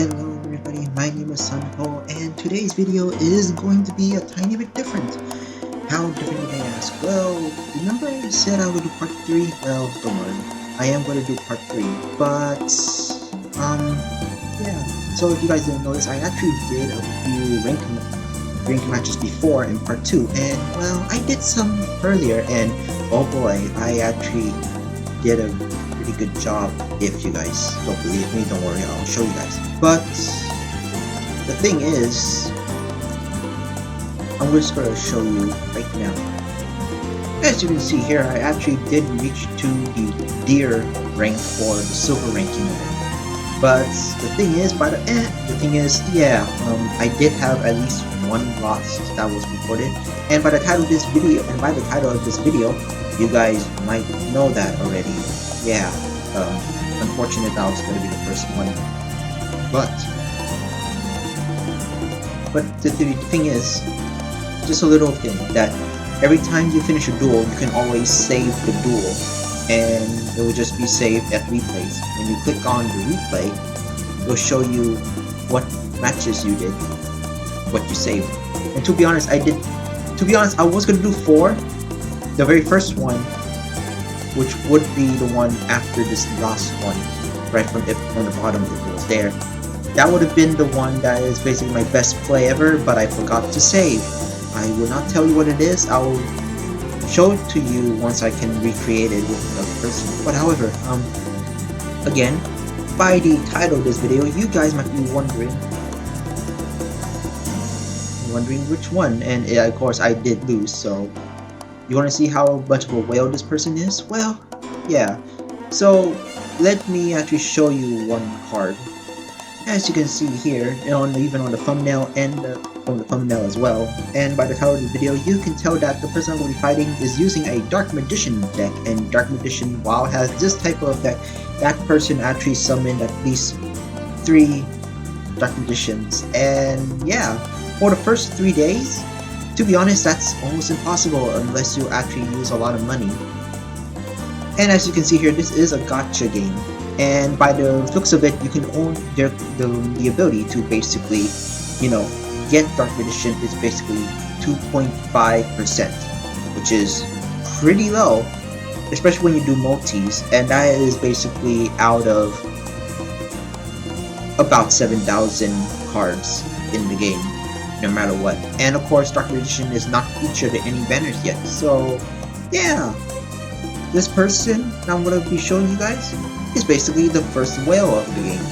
Hello everybody, my name is Sunpo, and today's video is going to be a tiny bit different. How different, you may ask? Well, remember I said I would do part 3? Well, don't worry, I am going to do part 3, but, yeah. So if you guys didn't notice, I actually did a few rank matches before in part 2, and, well, I did some earlier, and, oh boy, I actually did a pretty good job. If you guys don't believe me, don't worry, I'll show you guys. But the thing is, I'm just going to show you right now. As you can see here, I actually did reach to the deer rank for the silver ranking. But the thing is, yeah, I did have at least one loss that was recorded, and by the title of this video, you guys might know that already. Yeah, unfortunate that was going to be the first one. But the thing is, just a little thing, that every time you finish a duel, you can always save the duel, and it will just be saved at replays. When you click on the replay, it will show you what matches you did, what you saved. And to be honest, I was going to do 4. The very first one, which would be the one after this last one, right from the bottom, if it was there. That would have been the one that is basically my best play ever, but I forgot to save. I will not tell you what it is. I will show it to you once I can recreate it with another person. But however, again, by the title of this video, you guys might be wondering which one, and of course I did lose, so you want to see how much of a whale this person is? Well, yeah. So let me actually show you one card. As you can see here, even on the thumbnail and from the thumbnail as well, and by the title of the video, you can tell that the person I'm going to be fighting is using a Dark Magician deck, and Dark Magician, while it has this type of deck, that person actually summoned at least 3 Dark Magicians, and yeah, for the first 3 days, to be honest, that's almost impossible unless you actually use a lot of money. And as you can see here, this is a gacha game, and by the looks of it, you can own the ability to basically, get Dark Magician is basically 2.5%, which is pretty low, especially when you do multis, and that is basically out of about 7,000 cards in the game, no matter what. And of course, Dark Magician is not featured in any banners yet, so yeah. This person I'm going to be showing you guys is basically the first whale of the game.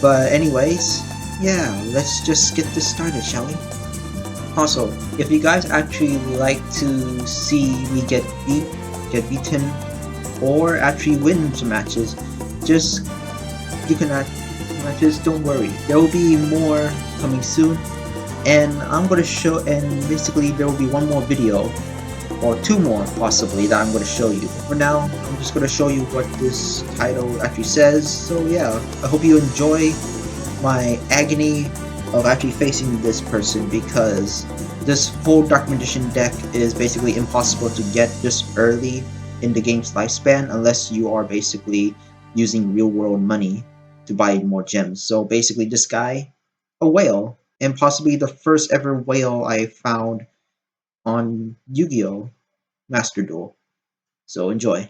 But anyways, yeah, let's just get this started, shall we? Also, if you guys actually like to see me get beaten, or actually win some matches, just don't worry. There will be more coming soon, and I'm gonna show. And basically, there will be one more video, or 2 more possibly, that I'm gonna show you. For now, I'm just gonna show you what this title actually says. So yeah, I hope you enjoy my agony of actually facing this person, because this full Dark Magician deck is basically impossible to get this early in the game's lifespan unless you are basically using real world money to buy more gems. So basically, this guy, a whale, and possibly the first ever whale I found on Yu-Gi-Oh! Master Duel. So enjoy.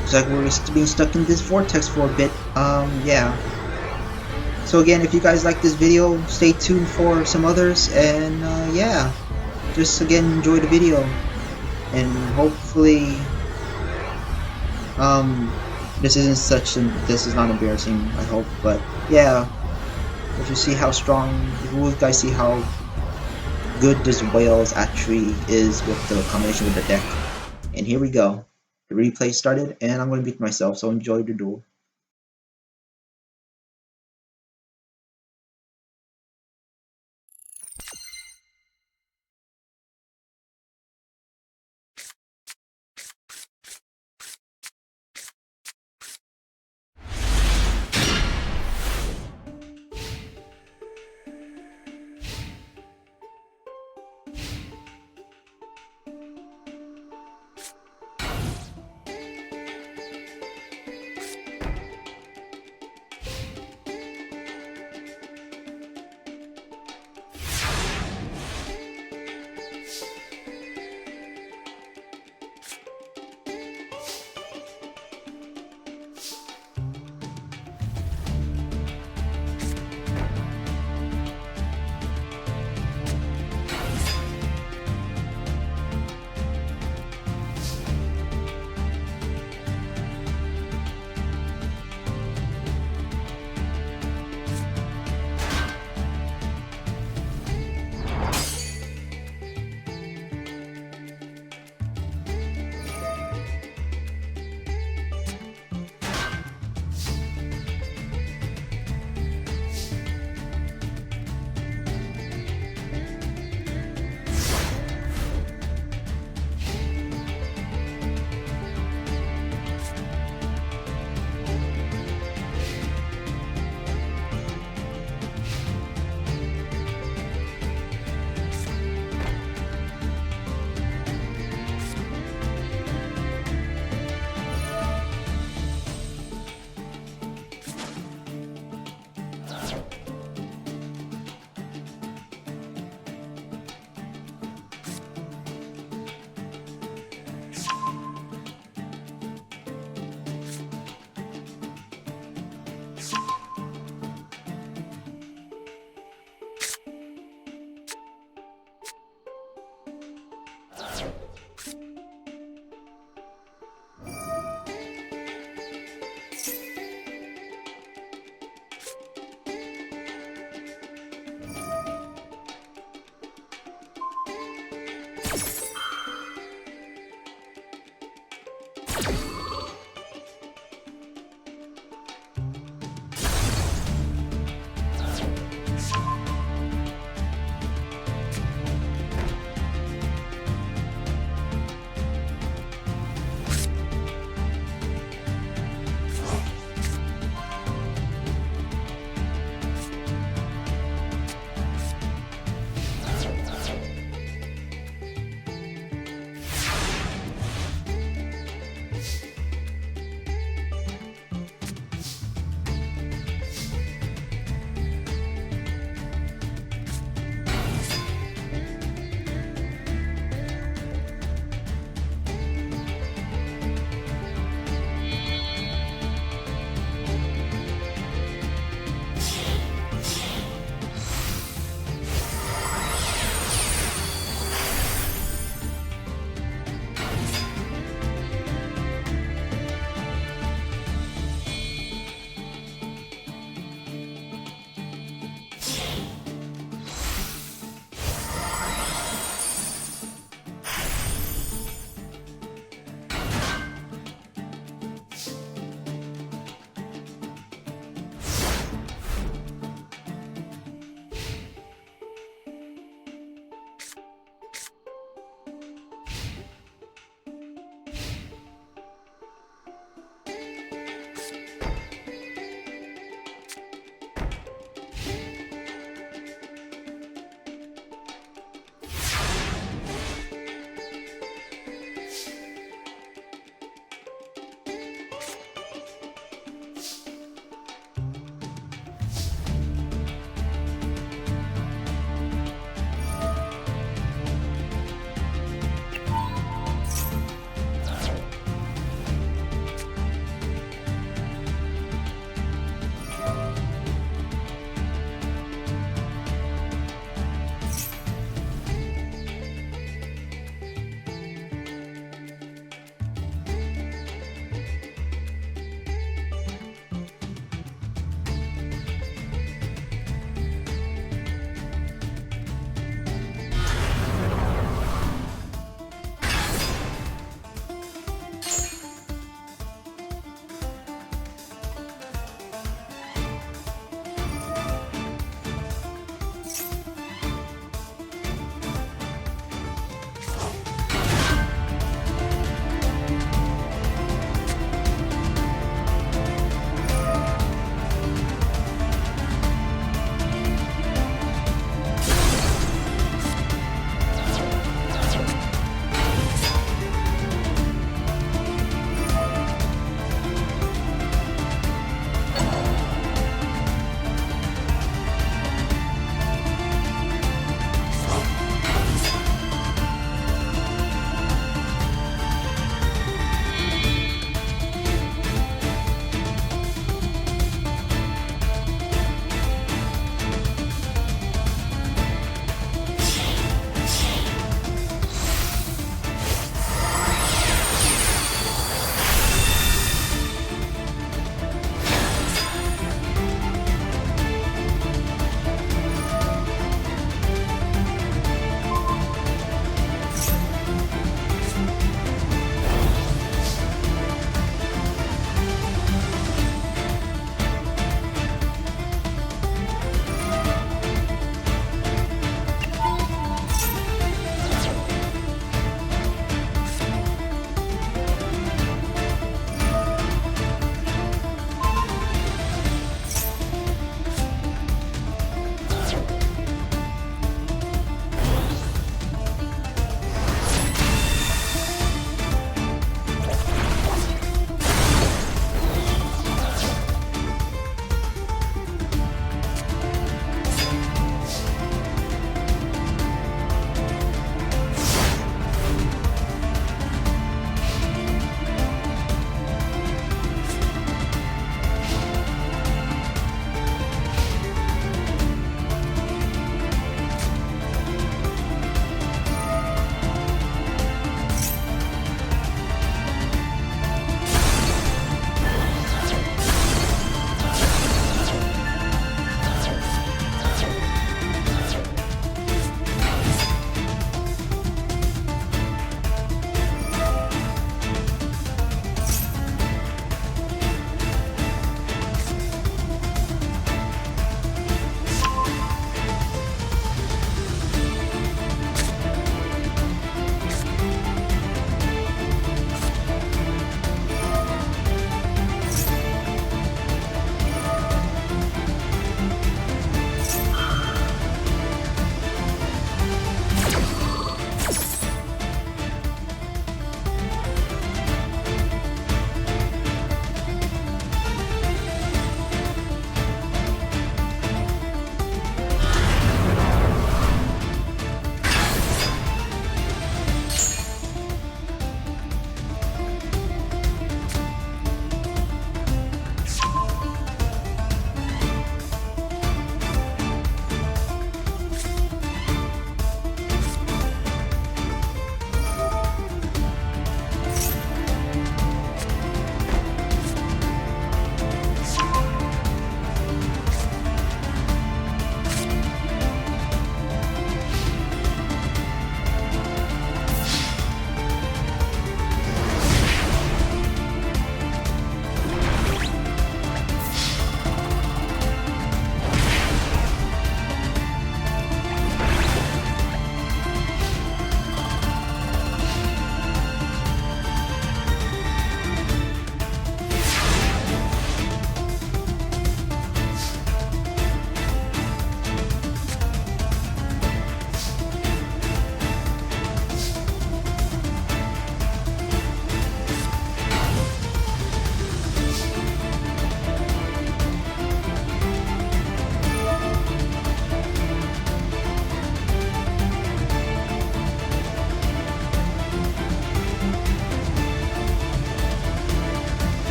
Looks like we're being stuck in this vortex for a bit. Yeah. So again, if you guys like this video, stay tuned for some others, and yeah, just again enjoy the video, and hopefully this is not embarrassing, I hope. But yeah, if you see how strong, you guys see how good this whales actually is with the combination with the deck. And here we go. The replay started, and I'm going to beat myself, so enjoy the duel.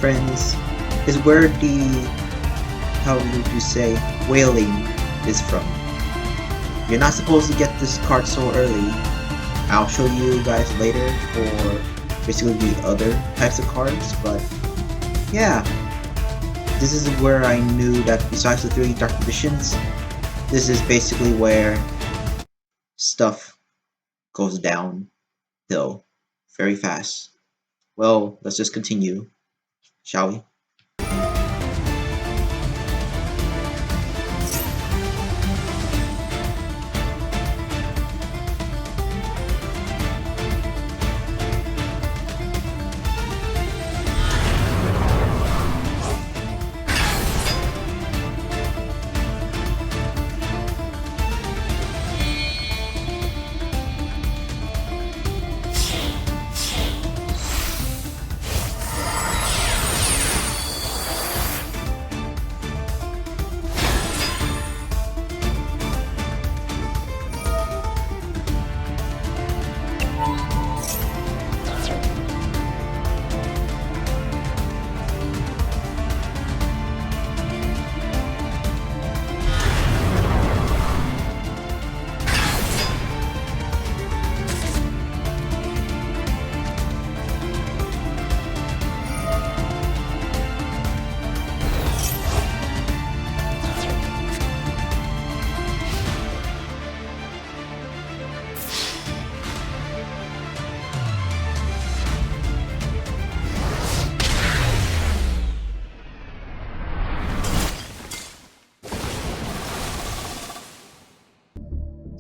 friends, is where the, how would you say, whaling is from. You're not supposed to get this card so early. I'll show you guys later for basically the other types of cards, but yeah. This is where I knew that besides the 3 Dark Editions, this is basically where stuff goes downhill very fast. Well, let's just continue, shall we?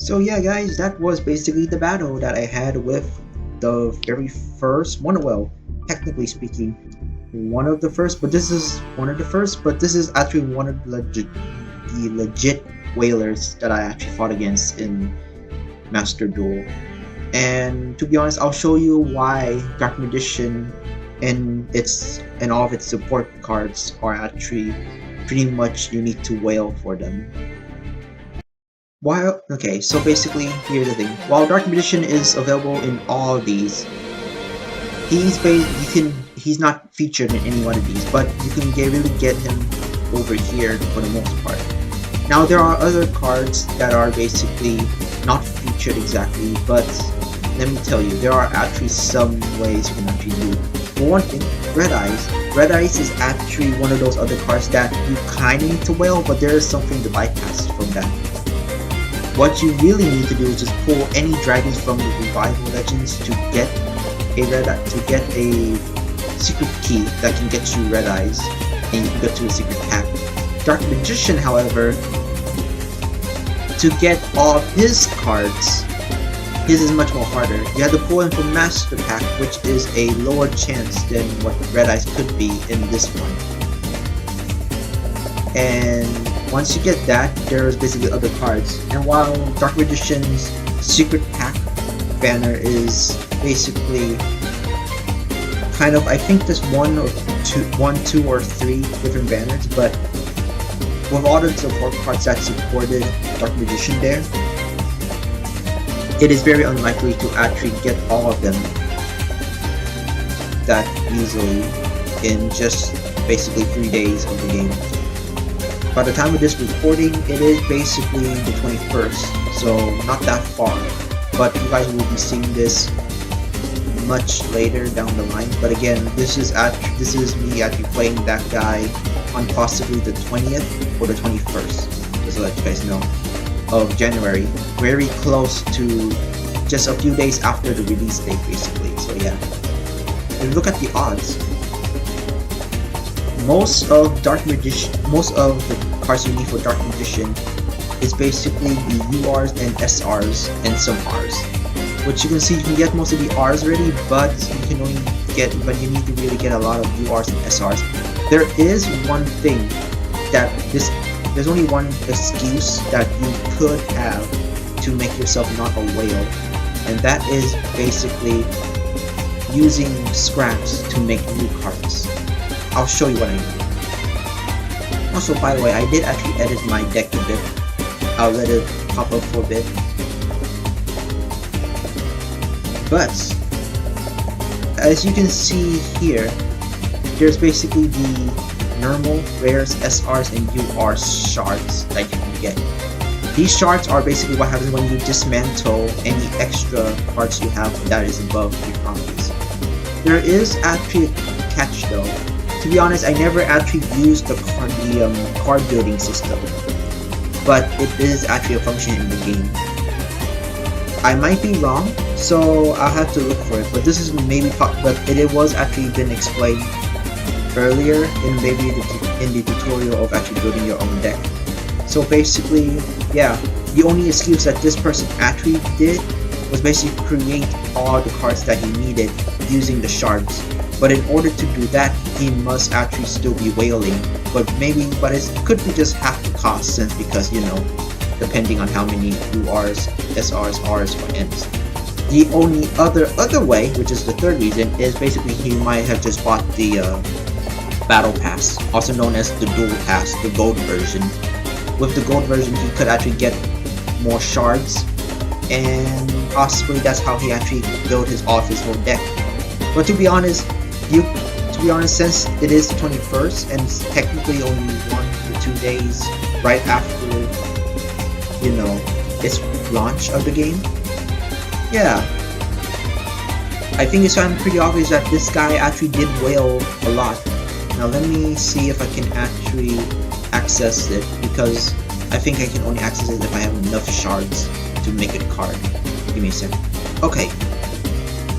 So yeah guys, that was basically the battle that I had with the very first one. Well, technically speaking, one of the first, but this is one of the first, but this is actually one of the legit whalers that I actually fought against in Master Duel. And to be honest, I'll show you why Dark Magician and all of its support cards are actually pretty much unique to whale for them. Okay, so basically, here's the thing. While Dark Magician is available in all of these, he's not featured in any one of these, but you can really get him over here for the most part. Now there are other cards that are basically not featured exactly, but let me tell you, there are actually some ways you can actually do. For one thing, Red Eyes. Red Eyes is actually one of those other cards that you kind of need to whale, but there is something to bypass from that. What you really need to do is just pull any dragons from the Revival Legends to get a secret key that can get you Red Eyes, and you can get to a secret pack. Dark Magician, however, to get all of his cards, his is much more harder. You have to pull in from Master Pack, which is a lower chance than what Red Eyes could be in this one. And once you get that, there's basically other cards. And while Dark Magician's secret pack banner is basically kind of, I think there's one, two, or three different banners, but with all the support cards that supported Dark Magician there, it is very unlikely to actually get all of them that easily in just basically 3 days of the game. By the time of this recording, it is basically the 21st, so not that far, but you guys will be seeing this much later down the line. But again, this is me actually playing that guy on possibly the 20th or the 21st, just to let you guys know, of January, very close to just a few days after the release date basically. So yeah, if you look at the odds, most of the cards you need for Dark Magician is basically the URs and SRs and some Rs. Which you can see, you can get most of the Rs already, but you need to really get a lot of URs and SRs. There is one thing that there's only one excuse that you could have to make yourself not a whale, and that is basically using scraps to make new cards. I'll show you what I mean. Also, by the way, I did actually edit my deck a bit. I'll let it pop up for a bit. But as you can see here, there's basically the normal, rares, SRs, and UR shards that you can get. These shards are basically what happens when you dismantle any extra parts you have that is above your copies. There is actually a catch though. To be honest, I never actually used the card building system, but it is actually a function in the game. I might be wrong, so I'll have to look for it. But this is maybe, but it was actually been explained earlier in maybe in the tutorial of actually building your own deck. So basically, yeah, the only excuse that this person actually did was basically create all the cards that he needed using the shards. But in order to do that, he must actually still be whaling. But it could be just half the cost, since because, you know, depending on how many URs, SRs, Rs, or Ns. The only other way, which is the third reason, is basically he might have just bought the Battle Pass, also known as the Duel Pass, the gold version. With the gold version, he could actually get more shards, and possibly that's how he actually built his whole deck. But to be honest, since it is the 21st and it's technically only 1 or 2 days right after, you know, its launch of the game, yeah, I think it's kind of pretty obvious that this guy actually did whale a lot. Now let me see if I can actually access it, because I think I can only access it if I have enough shards to make a card. Give me a second. Okay,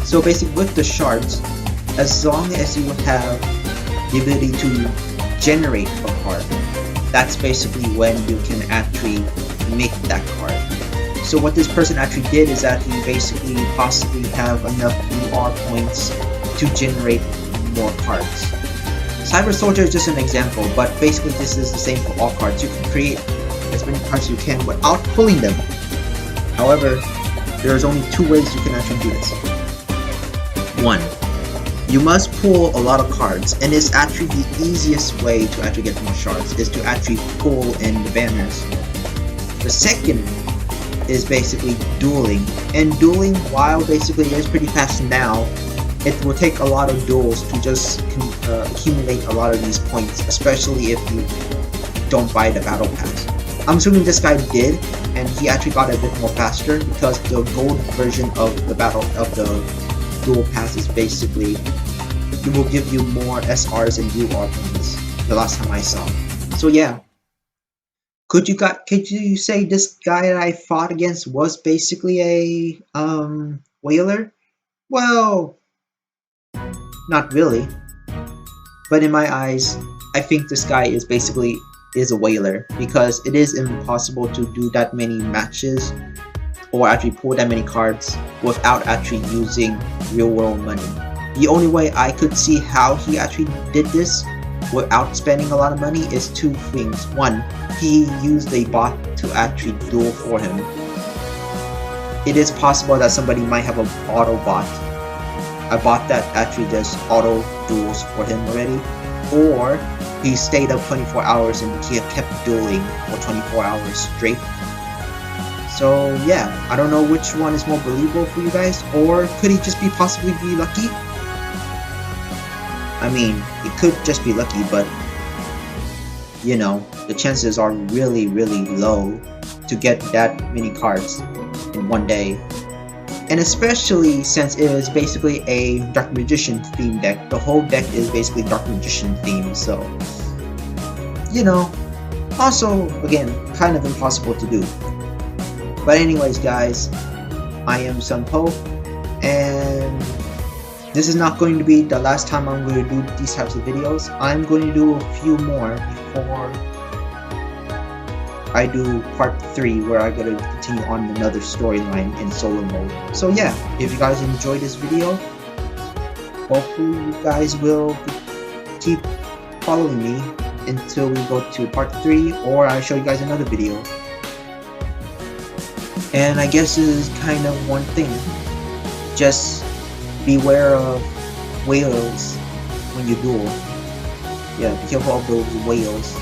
so basically with the shards, as long as you have the ability to generate a card, that's basically when you can actually make that card. So what this person actually did is that he basically possibly have enough UR points to generate more cards. Cyber Soldier is just an example, but basically this is the same for all cards. You can create as many cards as you can without pulling them. However, there's only 2 ways you can actually do this. 1. You must pull a lot of cards, and it's actually the easiest way to actually get more shards, is to actually pull in the banners. The second is basically dueling, and dueling, while basically is pretty fast now, it will take a lot of duels to just accumulate a lot of these points, especially if you don't buy the battle pass. I'm assuming this guy did, and he actually got it a bit more faster, because the gold version of the duel pass is basically, it will give you more SRs and UR points, the last time I saw. So yeah, could you say this guy that I fought against was basically a whaler? Well, not really, but in my eyes, I think this guy is a whaler, because it is impossible to do that many matches or actually pull that many cards without actually using real world money. The only way I could see how he actually did this without spending a lot of money is 2 things. 1, he used a bot to actually duel for him. It is possible that somebody might have an auto bot, a bot that actually just auto duels for him already, or he stayed up 24 hours and he kept dueling for 24 hours straight. So yeah, I don't know which one is more believable for you guys, or could he just possibly be lucky? I mean, it could just be lucky, but you know, the chances are really, really low to get that many cards in one day. And especially since it is basically a Dark Magician themed deck. The whole deck is basically Dark Magician themed, so you know, also again, kind of impossible to do. But anyways guys, I am Sunpo, and this is not going to be the last time I'm going to do these types of videos. I'm going to do a few more before I do part 3, where I gotta continue on another storyline in solo mode. So yeah, if you guys enjoyed this video, hopefully you guys will keep following me until we go to part 3, or I show you guys another video. And I guess this is kind of one thing. Just beware of whales when you duel. Yeah, be careful of those whales.